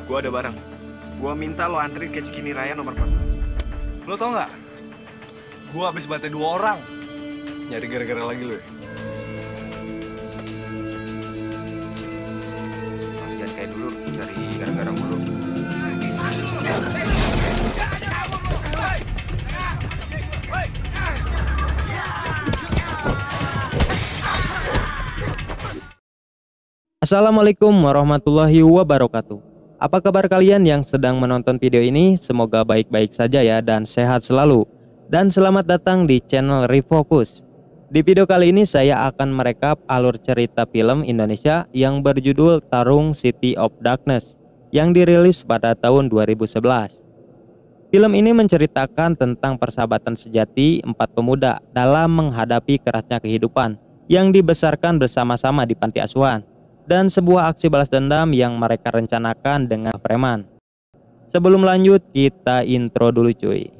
Gua ada barang. Gua minta lo anterin ke Cikini Raya nomor 14. Lo tau nggak? Gua habis bantai 2 orang. Nyari gara-gara lagi lo ya? Jangan kayak dulu, cari gara-gara mulu. Assalamualaikum warahmatullahi wabarakatuh. Apa kabar kalian yang sedang menonton video ini? Semoga baik-baik saja ya dan sehat selalu. Dan selamat datang di channel Refocus. Di video kali ini saya akan merekap alur cerita film Indonesia yang berjudul Tarung City of Darkness yang dirilis pada tahun 2011. Film ini menceritakan tentang persahabatan sejati 4 pemuda dalam menghadapi kerasnya kehidupan yang dibesarkan bersama-sama di panti asuhan, dan sebuah aksi balas dendam yang mereka rencanakan dengan preman. Sebelum lanjut, kita intro dulu cuy.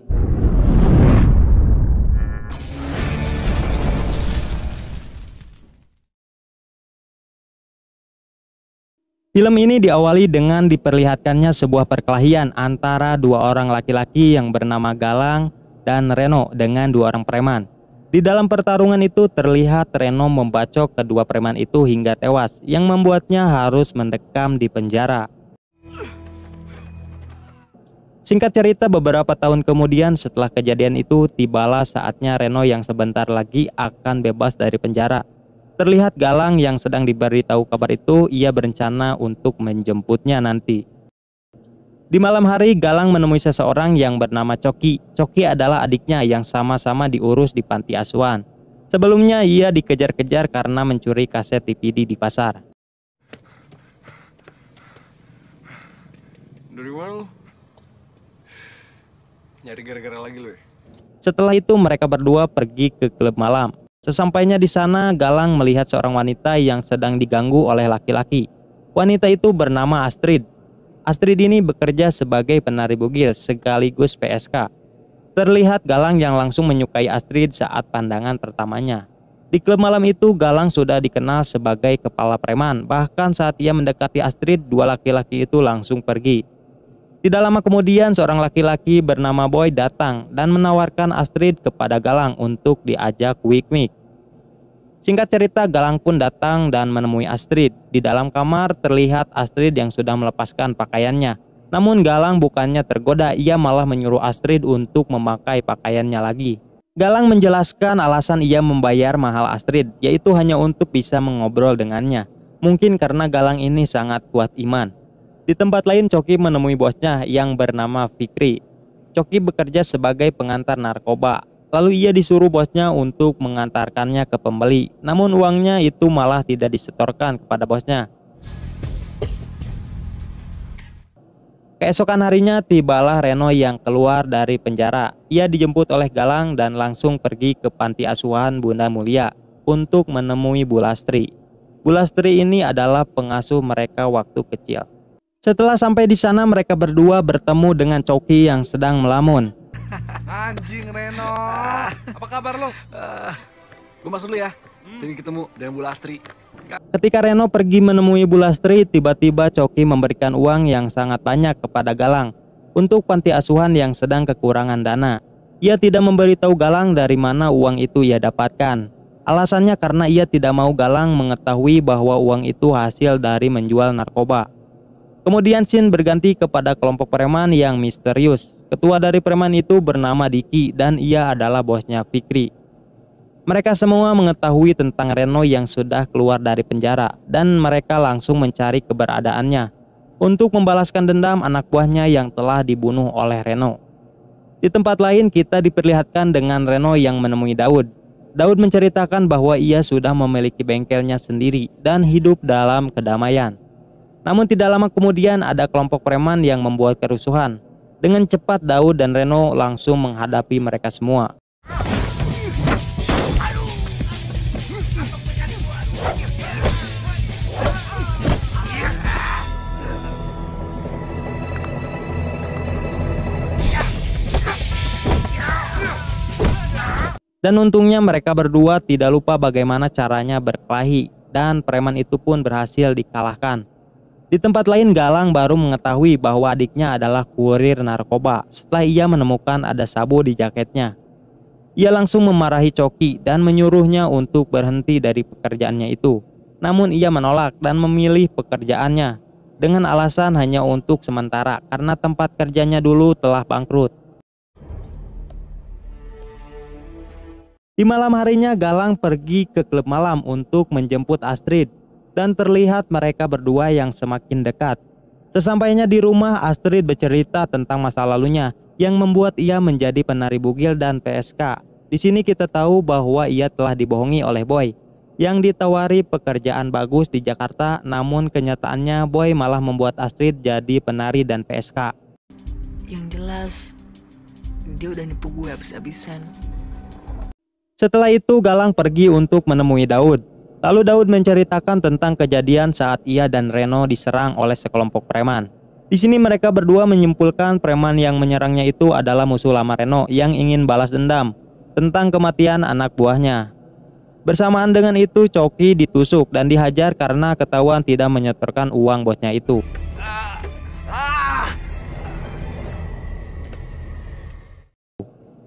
Film ini diawali dengan diperlihatkannya sebuah perkelahian antara 2 orang laki-laki yang bernama Galang dan Reno dengan 2 orang preman. Di dalam pertarungan itu terlihat Reno membacok kedua preman itu hingga tewas, yang membuatnya harus mendekam di penjara. Singkat cerita, beberapa tahun kemudian setelah kejadian itu, tibalah saatnya Reno yang sebentar lagi akan bebas dari penjara. Terlihat Galang yang sedang diberitahu kabar itu, ia berencana untuk menjemputnya nanti. Di malam hari, Galang menemui seseorang yang bernama Coki. Coki adalah adiknya yang sama-sama diurus di panti asuhan. Sebelumnya ia dikejar-kejar karena mencuri kaset DVD di pasar. Dari mana lo? Nyari gara-gara lagi lo ya? Setelah itu mereka berdua pergi ke klub malam. Sesampainya di sana, Galang melihat seorang wanita yang sedang diganggu oleh laki-laki. Wanita itu bernama Astrid. Astrid ini bekerja sebagai penari bugil sekaligus PSK. Terlihat Galang yang langsung menyukai Astrid saat pandangan pertamanya. Di klub malam itu, Galang sudah dikenal sebagai kepala preman. Bahkan saat ia mendekati Astrid, 2 laki-laki itu langsung pergi. Tidak lama kemudian, seorang laki-laki bernama Boy datang dan menawarkan Astrid kepada Galang untuk diajak wik-wik. Singkat cerita, Galang pun datang dan menemui Astrid. Di dalam kamar terlihat Astrid yang sudah melepaskan pakaiannya. Namun Galang bukannya tergoda, ia malah menyuruh Astrid untuk memakai pakaiannya lagi. Galang menjelaskan alasan ia membayar mahal Astrid, yaitu hanya untuk bisa mengobrol dengannya. Mungkin karena Galang ini sangat kuat iman. Di tempat lain, Coki menemui bosnya yang bernama Fikri. Coki bekerja sebagai pengantar narkoba. Lalu ia disuruh bosnya untuk mengantarkannya ke pembeli. Namun uangnya itu malah tidak disetorkan kepada bosnya. Keesokan harinya tibalah Reno yang keluar dari penjara. Ia dijemput oleh Galang dan langsung pergi ke panti asuhan Bunda Mulia untuk menemui Bulastri. Bulastri ini adalah pengasuh mereka waktu kecil. Setelah sampai di sana, mereka berdua bertemu dengan Coki yang sedang melamun. Anjing Reno, apa kabar lo? Gue masuk dulu ya. Pengen ketemu dengan Bu Lastri. Ketika Reno pergi menemui Bulastri, tiba-tiba Coki memberikan uang yang sangat banyak kepada Galang untuk panti asuhan yang sedang kekurangan dana. Ia tidak memberitahu Galang dari mana uang itu ia dapatkan. Alasannya karena ia tidak mau Galang mengetahui bahwa uang itu hasil dari menjual narkoba. Kemudian scene berganti kepada kelompok preman yang misterius. Ketua dari preman itu bernama Diki dan ia adalah bosnya Fikri. Mereka semua mengetahui tentang Reno yang sudah keluar dari penjara dan mereka langsung mencari keberadaannya untuk membalaskan dendam anak buahnya yang telah dibunuh oleh Reno. Di tempat lain kita diperlihatkan dengan Reno yang menemui Daud. Daud menceritakan bahwa ia sudah memiliki bengkelnya sendiri dan hidup dalam kedamaian. Namun tidak lama kemudian ada kelompok preman yang membuat kerusuhan. Dengan cepat Daud dan Reno langsung menghadapi mereka semua. Dan untungnya mereka berdua tidak lupa bagaimana caranya berkelahi, dan preman itu pun berhasil dikalahkan. Di tempat lain Galang baru mengetahui bahwa adiknya adalah kurir narkoba setelah ia menemukan ada sabu di jaketnya. Ia langsung memarahi Coki dan menyuruhnya untuk berhenti dari pekerjaannya itu. Namun ia menolak dan memilih pekerjaannya dengan alasan hanya untuk sementara karena tempat kerjanya dulu telah bangkrut. Di malam harinya Galang pergi ke klub malam untuk menjemput Astrid dan terlihat mereka berdua yang semakin dekat. Sesampainya di rumah, Astrid bercerita tentang masa lalunya yang membuat ia menjadi penari bugil dan PSK. Di sini kita tahu bahwa ia telah dibohongi oleh Boy yang ditawari pekerjaan bagus di Jakarta, namun kenyataannya Boy malah membuat Astrid jadi penari dan PSK. Yang jelas, dia udah nipu gue habis-habisan. Setelah itu Galang pergi untuk menemui Daud. Lalu Daud menceritakan tentang kejadian saat ia dan Reno diserang oleh sekelompok preman. Di sini mereka berdua menyimpulkan preman yang menyerangnya itu adalah musuh lama Reno yang ingin balas dendam tentang kematian anak buahnya. Bersamaan dengan itu Coki ditusuk dan dihajar karena ketahuan tidak menyetorkan uang bosnya itu.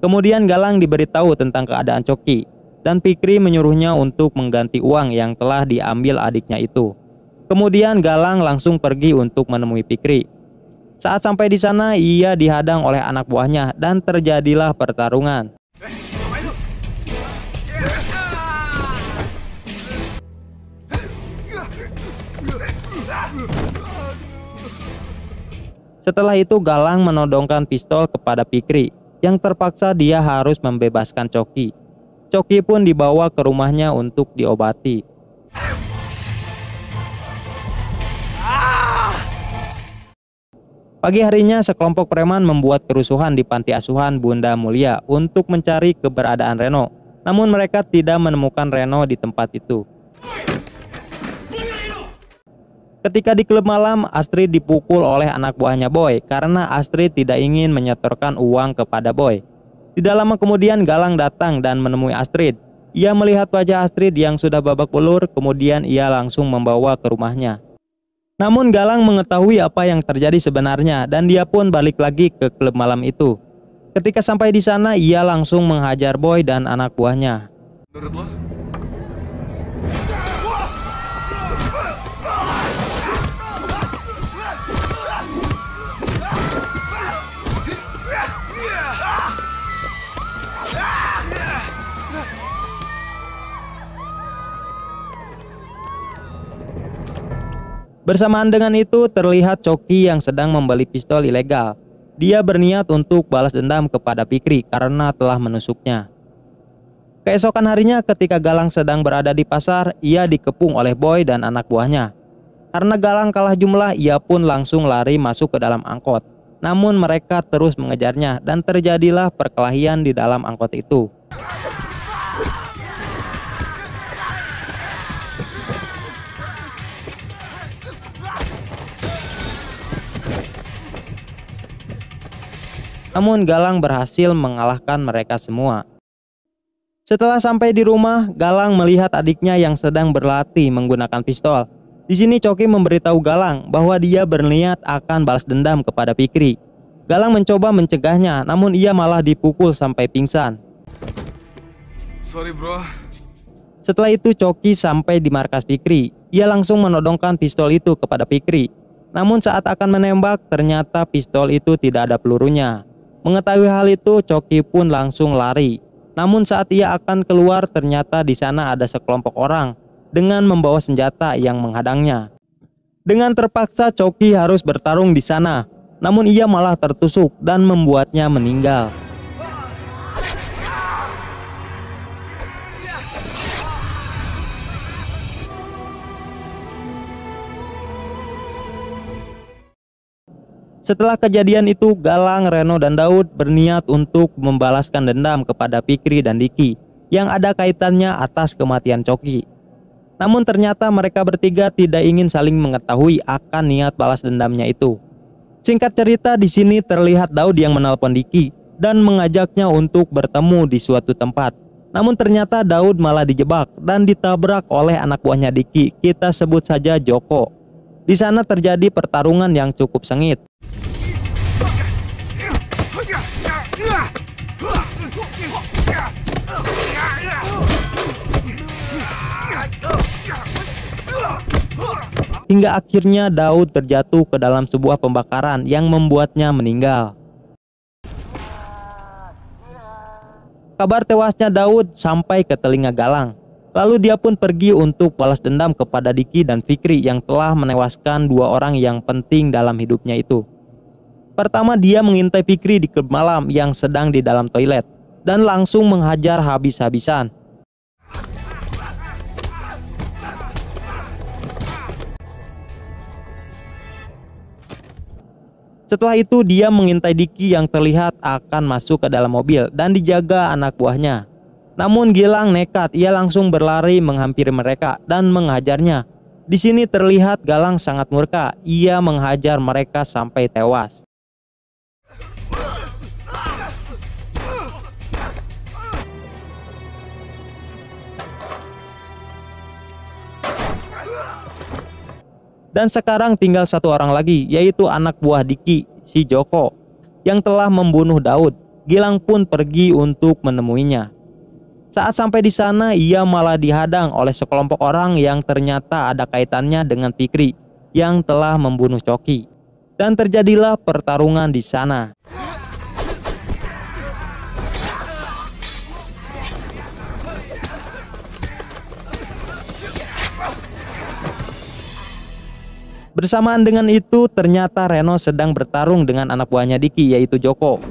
Kemudian Galang diberitahu tentang keadaan Coki dan Fikri menyuruhnya untuk mengganti uang yang telah diambil adiknya itu. Kemudian Galang langsung pergi untuk menemui Fikri. Saat sampai di sana ia dihadang oleh anak buahnya dan terjadilah pertarungan. Setelah itu Galang menodongkan pistol kepada Fikri yang terpaksa dia harus membebaskan Coki. Coki pun dibawa ke rumahnya untuk diobati. Pagi harinya sekelompok preman membuat kerusuhan di panti asuhan Bunda Mulia untuk mencari keberadaan Reno. Namun mereka tidak menemukan Reno di tempat itu. Ketika di klub malam, Astrid dipukul oleh anak buahnya Boy karena Astrid tidak ingin menyetorkan uang kepada Boy. Tidak lama kemudian Galang datang dan menemui Astrid. Ia melihat wajah Astrid yang sudah babak belur, kemudian ia langsung membawa ke rumahnya. Namun Galang mengetahui apa yang terjadi sebenarnya dan dia pun balik lagi ke klub malam itu. Ketika sampai di sana, ia langsung menghajar Boy dan anak buahnya. Menurut lo? Bersamaan dengan itu terlihat Coki yang sedang membeli pistol ilegal. Dia berniat untuk balas dendam kepada Fikri karena telah menusuknya. Keesokan harinya ketika Galang sedang berada di pasar, ia dikepung oleh Boy dan anak buahnya. Karena Galang kalah jumlah, ia pun langsung lari masuk ke dalam angkot. Namun mereka terus mengejarnya dan terjadilah perkelahian di dalam angkot itu. Namun Galang berhasil mengalahkan mereka semua. Setelah sampai di rumah, Galang melihat adiknya yang sedang berlatih menggunakan pistol. Di sini Coki memberitahu Galang bahwa dia berniat akan balas dendam kepada Fikri. Galang mencoba mencegahnya, namun ia malah dipukul sampai pingsan. Sorry bro. Setelah itu Coki sampai di markas Fikri. Ia langsung menodongkan pistol itu kepada Fikri. Namun saat akan menembak, ternyata pistol itu tidak ada pelurunya. Mengetahui hal itu, Coki pun langsung lari. Namun saat ia akan keluar, ternyata di sana ada sekelompok orang dengan membawa senjata yang menghadangnya. Dengan terpaksa Coki harus bertarung di sana. Namun ia malah tertusuk dan membuatnya meninggal. Setelah kejadian itu, Galang, Reno, dan Daud berniat untuk membalaskan dendam kepada Fikri dan Diki yang ada kaitannya atas kematian Coki. Namun ternyata mereka bertiga tidak ingin saling mengetahui akan niat balas dendamnya itu. Singkat cerita, di sini terlihat Daud yang menelpon Diki dan mengajaknya untuk bertemu di suatu tempat. Namun ternyata Daud malah dijebak dan ditabrak oleh anak buahnya Diki, kita sebut saja Joko. Di sana terjadi pertarungan yang cukup sengit. Hingga akhirnya Daud terjatuh ke dalam sebuah pembakaran yang membuatnya meninggal. Kabar tewasnya Daud sampai ke telinga Galang. Lalu dia pun pergi untuk balas dendam kepada Diki dan Fikri yang telah menewaskan dua orang yang penting dalam hidupnya itu. Pertama, dia mengintai Fikri di klub malam yang sedang di dalam toilet dan langsung menghajar habis-habisan. Setelah itu dia mengintai Diki yang terlihat akan masuk ke dalam mobil dan dijaga anak buahnya. Namun Gilang nekat, ia langsung berlari menghampiri mereka dan menghajarnya. Di sini terlihat Galang sangat murka, ia menghajar mereka sampai tewas. Dan sekarang tinggal satu orang lagi, yaitu anak buah Diki, si Joko, yang telah membunuh Daud. Gilang pun pergi untuk menemuinya. Saat sampai di sana, ia malah dihadang oleh sekelompok orang yang ternyata ada kaitannya dengan Fikri yang telah membunuh Coki. Dan terjadilah pertarungan di sana. Bersamaan dengan itu, ternyata Reno sedang bertarung dengan anak buahnya Diki, yaitu Joko.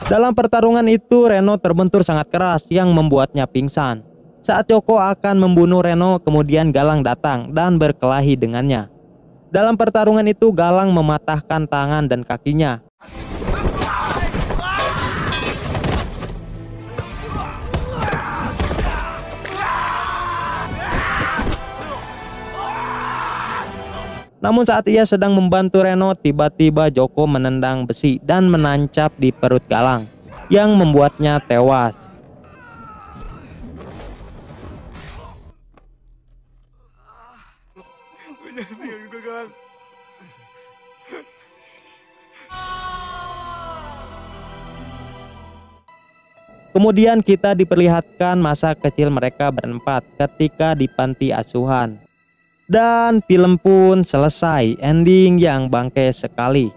Dalam pertarungan itu, Reno terbentur sangat keras yang membuatnya pingsan. Saat Joko akan membunuh Reno, kemudian Galang datang dan berkelahi dengannya. Dalam pertarungan itu, Galang mematahkan tangan dan kakinya. Namun saat ia sedang membantu Reno, tiba-tiba Joko menendang besi dan menancap di perut Galang, yang membuatnya tewas. Kemudian kita diperlihatkan masa kecil mereka berempat ketika di panti asuhan. Dan film pun selesai, ending yang bangke sekali.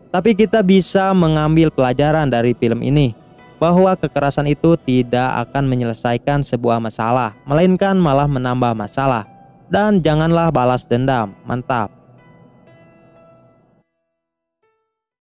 Tapi kita bisa mengambil pelajaran dari film ini, bahwa kekerasan itu tidak akan menyelesaikan sebuah masalah, melainkan malah menambah masalah. Dan janganlah balas dendam. Mantap.